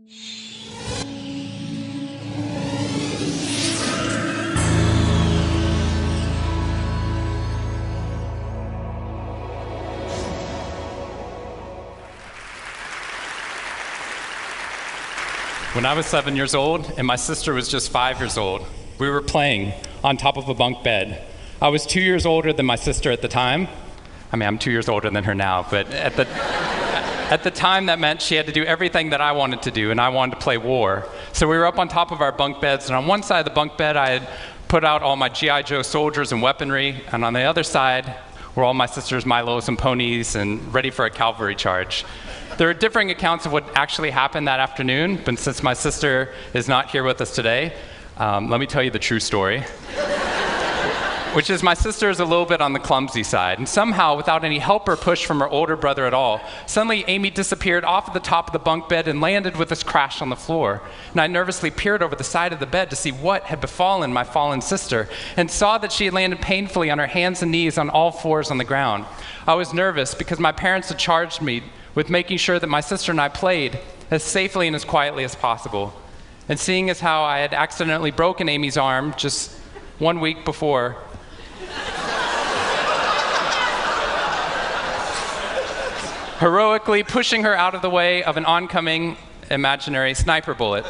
When I was 7 years old and my sister was just 5 years old, we were playing on top of a bunk bed. I was 2 years older than my sister at the time. I mean, I'm 2 years older than her now, but at the time that meant she had to do everything that I wanted to do, and I wanted to play war. So we were up on top of our bunk beds, and on one side of the bunk bed I had put out all my G.I. Joe soldiers and weaponry, and on the other side were all my sister's Milos and ponies and ready for a cavalry charge. There are differing accounts of what actually happened that afternoon, but since my sister is not here with us today, let me tell you the true story. Which is my sister is a little bit on the clumsy side, and somehow, without any help or push from her older brother at all, suddenly Amy disappeared off of the top of the bunk bed and landed with us crash on the floor. And I nervously peered over the side of the bed to see what had befallen my fallen sister, and saw that she had landed painfully on her hands and knees on all fours on the ground. I was nervous because my parents had charged me with making sure that my sister and I played as safely and as quietly as possible. And seeing as how I had accidentally broken Amy's arm just 1 week before, heroically pushing her out of the way of an oncoming imaginary sniper bullet,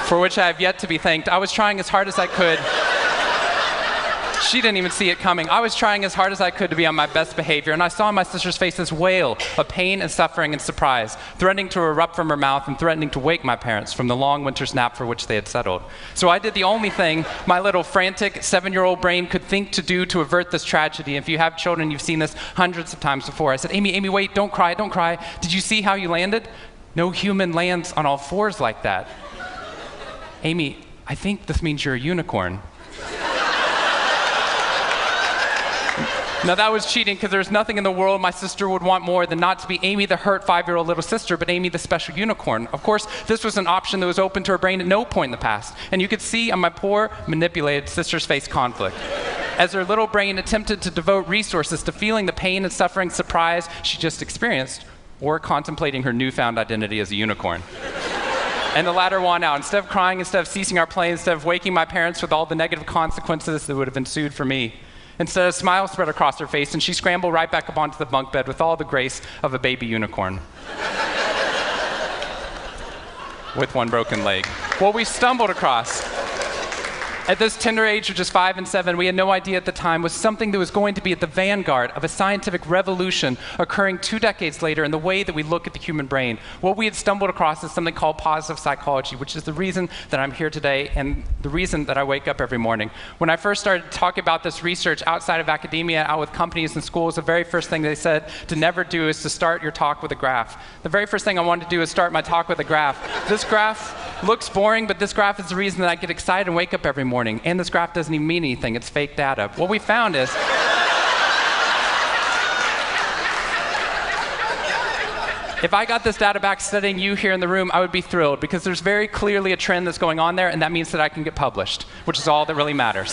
for which I have yet to be thanked. I was trying as hard as I could. She didn't even see it coming. I was trying as hard as I could to be on my best behavior, and I saw my sister's face this wail of pain and suffering and surprise, threatening to erupt from her mouth and threatening to wake my parents from the long winter's nap for which they had settled. So I did the only thing my little frantic 7-year-old brain could think to do to avert this tragedy. If you have children, you've seen this hundreds of times before. I said, Amy, wait, don't cry, don't cry. Did you see how you landed? No human lands on all fours like that. Amy, I think this means you're a unicorn. Now that was cheating, because there's nothing in the world my sister would want more than not to be Amy the hurt 5-year-old little sister, but Amy the special unicorn. Of course, this was an option that was open to her brain at no point in the past, and you could see on my poor, manipulated sister's face conflict, as her little brain attempted to devote resources to feeling the pain and suffering surprise she just experienced, or contemplating her newfound identity as a unicorn. And the latter won out. Instead of crying, instead of ceasing our play, instead of waking my parents with all the negative consequences that would have ensued for me, instead, a smile spread across her face, and she scrambled right back up onto the bunk bed with all the grace of a baby unicorn. With one broken leg. What we stumbled across at this tender age of just 5 and 7, we had no idea at the time, was something that was going to be at the vanguard of a scientific revolution occurring 2 decades later in the way that we look at the human brain. What we had stumbled across is something called positive psychology, which is the reason that I'm here today and the reason that I wake up every morning. When I first started talking about this research outside of academia, out with companies and schools, the very first thing they said to never do is to start your talk with a graph. The very first thing I wanted to do is start my talk with a graph. This graph looks boring, but this graph is the reason that I get excited and wake up every morning. And this graph doesn't even mean anything. It's fake data. What we found is if I got this data back studying you here in the room, I would be thrilled, because there's very clearly a trend that's going on there, and that means that I can get published, which is all that really matters.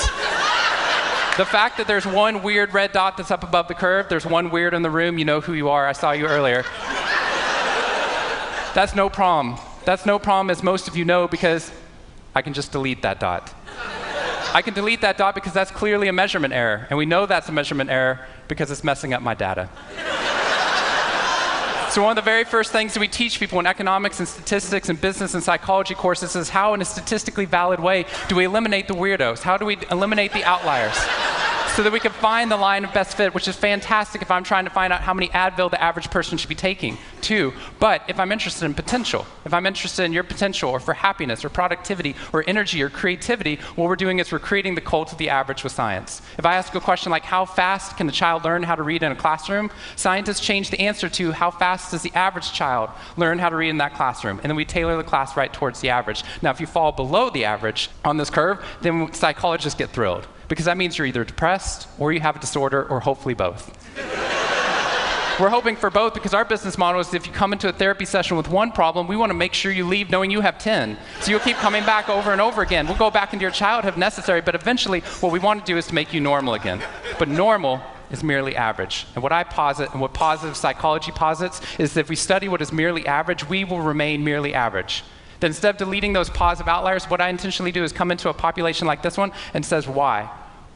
The fact that there's one weird red dot that's up above the curve, there's one weird in the room, you know who you are, I saw you earlier. That's no problem. That's no problem, as most of you know, because I can just delete that dot. I can delete that dot because that's clearly a measurement error, and we know that's a measurement error because it's messing up my data. So one of the very first things that we teach people in economics and statistics and business and psychology courses is how, in a statistically valid way, do we eliminate the weirdos? How do we eliminate the outliers? So that we can find the line of best fit, which is fantastic if I'm trying to find out how many Advil the average person should be taking, too. But if I'm interested in potential, if I'm interested in your potential, or for happiness, or productivity, or energy, or creativity, what we're doing is we're creating the cult of the average with science. If I ask a question like, how fast can a child learn how to read in a classroom? Scientists change the answer to, how fast does the average child learn how to read in that classroom? And then we tailor the class right towards the average. Now, if you fall below the average on this curve, then psychologists get thrilled, because that means you're either depressed, or you have a disorder, or hopefully both. We're hoping for both, because our business model is if you come into a therapy session with one problem, we want to make sure you leave knowing you have 10. So you'll keep coming back over and over again. We'll go back into your childhood if necessary, but eventually what we want to do is to make you normal again. But normal is merely average. And what I posit and what positive psychology posits is that if we study what is merely average, we will remain merely average. That instead of deleting those positive outliers, what I intentionally do is come into a population like this one and says, why?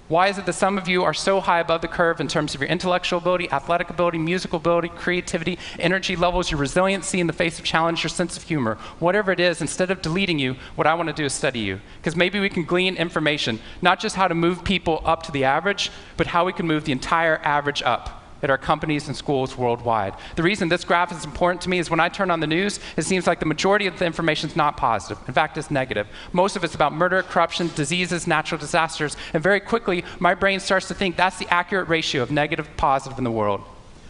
Why is it that some of you are so high above the curve in terms of your intellectual ability, athletic ability, musical ability, creativity, energy levels, your resiliency in the face of challenge, your sense of humor? Whatever it is, instead of deleting you, what I want to do is study you. Because maybe we can glean information, not just how to move people up to the average, but how we can move the entire average up at our companies and schools worldwide. The reason this graph is important to me is when I turn on the news, it seems like the majority of the information is not positive. In fact, it's negative. Most of it's about murder, corruption, diseases, natural disasters, and very quickly, my brain starts to think that's the accurate ratio of negative to positive in the world.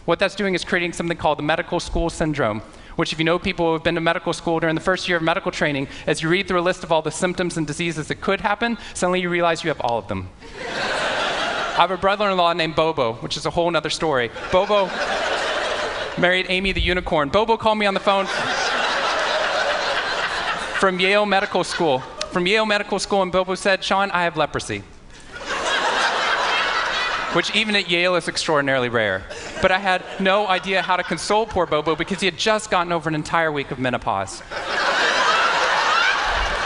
What that's doing is creating something called the medical school syndrome, which if you know people who have been to medical school during the first year of medical training, as you read through a list of all the symptoms and diseases that could happen, suddenly you realize you have all of them. I have a brother-in-law named Bobo, which is a whole other story. Bobo married Amy the unicorn. Bobo called me on the phone from Yale Medical School. And Bobo said, Shawn, I have leprosy. Which even at Yale is extraordinarily rare. But I had no idea how to console poor Bobo because he had just gotten over an entire week of menopause.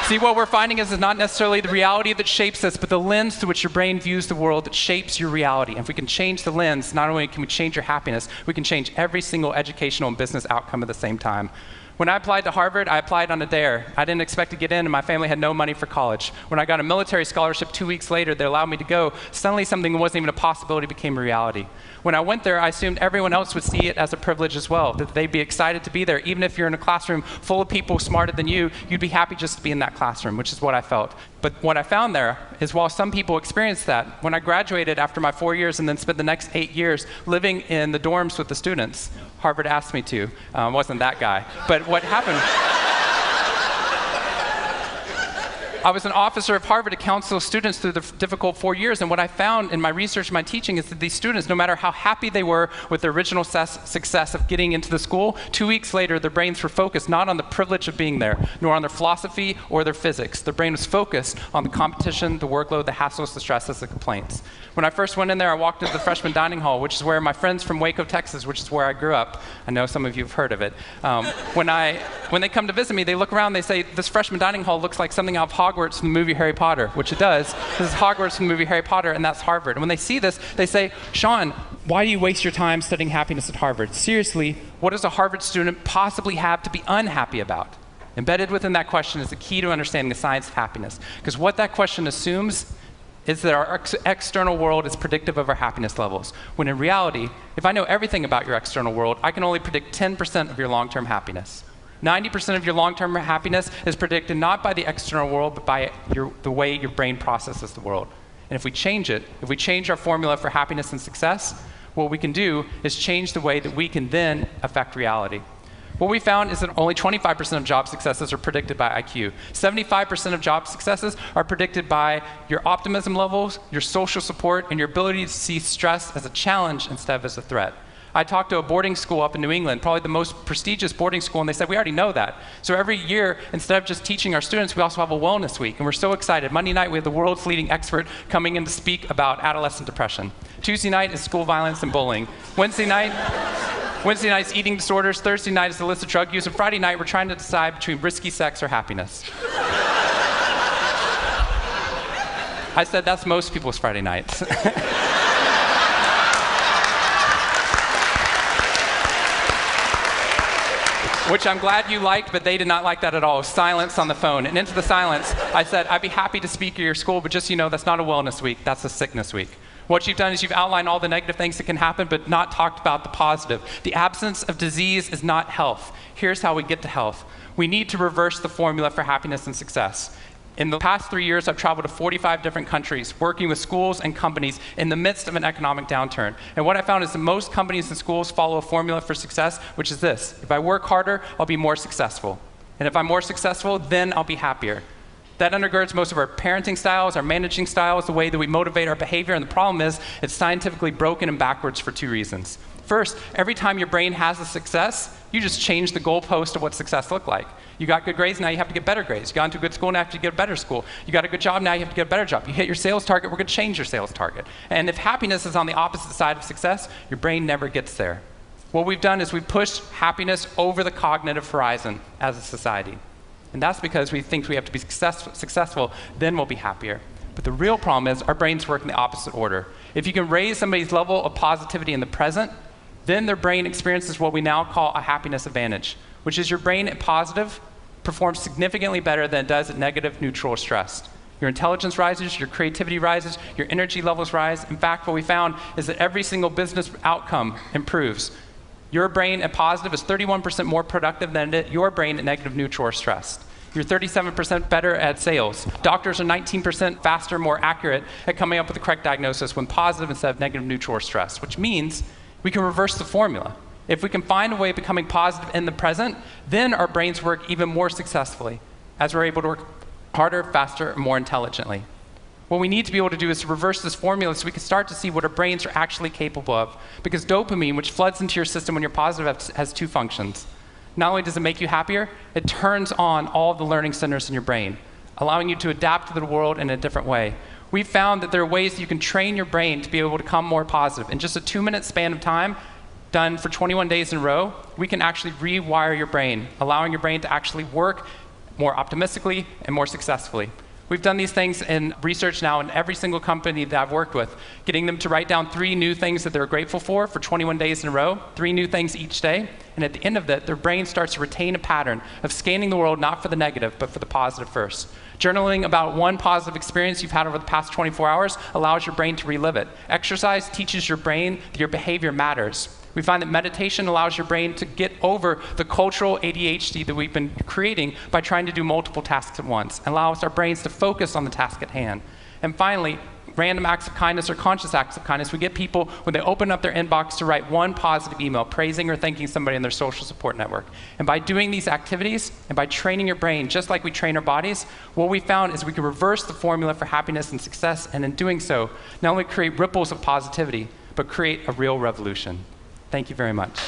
See, what we're finding is not necessarily the reality that shapes us, but the lens through which your brain views the world that shapes your reality. And if we can change the lens, not only can we change your happiness, we can change every single educational and business outcome at the same time. When I applied to Harvard, I applied on a dare. I didn't expect to get in, and my family had no money for college. When I got a military scholarship 2 weeks later that allowed me to go, suddenly something that wasn't even a possibility became a reality. When I went there, I assumed everyone else would see it as a privilege as well, that they'd be excited to be there. Even if you're in a classroom full of people smarter than you, you'd be happy just to be in that classroom, which is what I felt. But what I found there is while some people experienced that, when I graduated after my 4 years and then spent the next 8 years living in the dorms with the students, Harvard asked me to. Wasn't that guy. But what happened, I was an officer of Harvard to counsel students through the difficult 4 years, and what I found in my research and my teaching is that these students, no matter how happy they were with their original success of getting into the school, 2 weeks later their brains were focused not on the privilege of being there, nor on their philosophy or their physics. Their brain was focused on the competition, the workload, the hassles, the stresses, the complaints. When I first went in there, I walked into the freshman dining hall, which is where my friends from Waco, Texas, which is where I grew up, I know some of you have heard of it. When they come to visit me, they look around, they say, this freshman dining hall looks like something out of Hogwarts from the movie Harry Potter, which it does. This is Hogwarts from the movie Harry Potter, and that's Harvard. And when they see this, they say, Shawn, why do you waste your time studying happiness at Harvard? Seriously, what does a Harvard student possibly have to be unhappy about? Embedded within that question is the key to understanding the science of happiness. Because what that question assumes is that our external world is predictive of our happiness levels. When in reality, if I know everything about your external world, I can only predict 10% of your long-term happiness. 90% of your long-term happiness is predicted not by the external world, but by the way your brain processes the world. And if we change it, if we change our formula for happiness and success, what we can do is change the way that we can then affect reality. What we found is that only 25% of job successes are predicted by IQ. 75% of job successes are predicted by your optimism levels, your social support, and your ability to see stress as a challenge instead of as a threat. I talked to a boarding school up in New England, probably the most prestigious boarding school, and they said, we already know that. So every year, instead of just teaching our students, we also have a wellness week, and we're so excited. Monday night, we have the world's leading expert coming in to speak about adolescent depression. Tuesday night is school violence and bullying. Wednesday night's eating disorders. Thursday night is illicit drug use. And Friday night, we're trying to decide between risky sex or happiness. I said that's most people's Friday nights. Which I'm glad you liked, but they did not like that at all. Silence on the phone. And into the silence, I said, I'd be happy to speak at your school, but just so you know, that's not a wellness week, that's a sickness week. What you've done is you've outlined all the negative things that can happen, but not talked about the positive. The absence of disease is not health. Here's how we get to health. We need to reverse the formula for happiness and success. In the past 3 years, I've traveled to 45 different countries, working with schools and companies in the midst of an economic downturn. And what I found is that most companies and schools follow a formula for success, which is this: if I work harder, I'll be more successful. And if I'm more successful, then I'll be happier. That undergirds most of our parenting styles, our managing styles, the way that we motivate our behavior. And the problem is, it's scientifically broken and backwards for two reasons. First, every time your brain has a success, you just change the goalpost of what success looked like. You got good grades, now you have to get better grades. You got into a good school, now you have to get a better school. You got a good job, now you have to get a better job. You hit your sales target, we're going to change your sales target. And if happiness is on the opposite side of success, your brain never gets there. What we've done is we've pushed happiness over the cognitive horizon as a society. And that's because we think we have to be successful, then we'll be happier. But the real problem is our brains work in the opposite order. If you can raise somebody's level of positivity in the present, then their brain experiences what we now call a happiness advantage, which is your brain at positive performs significantly better than it does at negative, neutral, or stressed. Your intelligence rises, your creativity rises, your energy levels rise. In fact, what we found is that every single business outcome improves. Your brain at positive is 31% more productive than your brain at negative, neutral, or stressed. You're 37% better at sales. Doctors are 19% faster, more accurate at coming up with the correct diagnosis when positive instead of negative, neutral, or stressed, which means we can reverse the formula. If we can find a way of becoming positive in the present, then our brains work even more successfully as we're able to work harder, faster, and more intelligently. What we need to be able to do is to reverse this formula so we can start to see what our brains are actually capable of. Because dopamine, which floods into your system when you're positive, has two functions. Not only does it make you happier, it turns on all the learning centers in your brain, allowing you to adapt to the world in a different way. We've found that there are ways you can train your brain to be able to become more positive. In just a 2-minute span of time, done for 21 days in a row, we can actually rewire your brain, allowing your brain to actually work more optimistically and more successfully. We've done these things in research now in every single company that I've worked with, getting them to write down 3 new things that they're grateful for 21 days in a row, 3 new things each day. And at the end of that, their brain starts to retain a pattern of scanning the world not for the negative, but for the positive first. Journaling about one positive experience you've had over the past 24 hours allows your brain to relive it. Exercise teaches your brain that your behavior matters. We find that meditation allows your brain to get over the cultural ADHD that we've been creating by trying to do multiple tasks at once, and allows our brains to focus on the task at hand. And finally, random acts of kindness or conscious acts of kindness. We get people, when they open up their inbox, to write one positive email praising or thanking somebody in their social support network. And by doing these activities and by training your brain, just like we train our bodies, what we found is we can reverse the formula for happiness and success, and in doing so, not only create ripples of positivity, but create a real revolution. Thank you very much.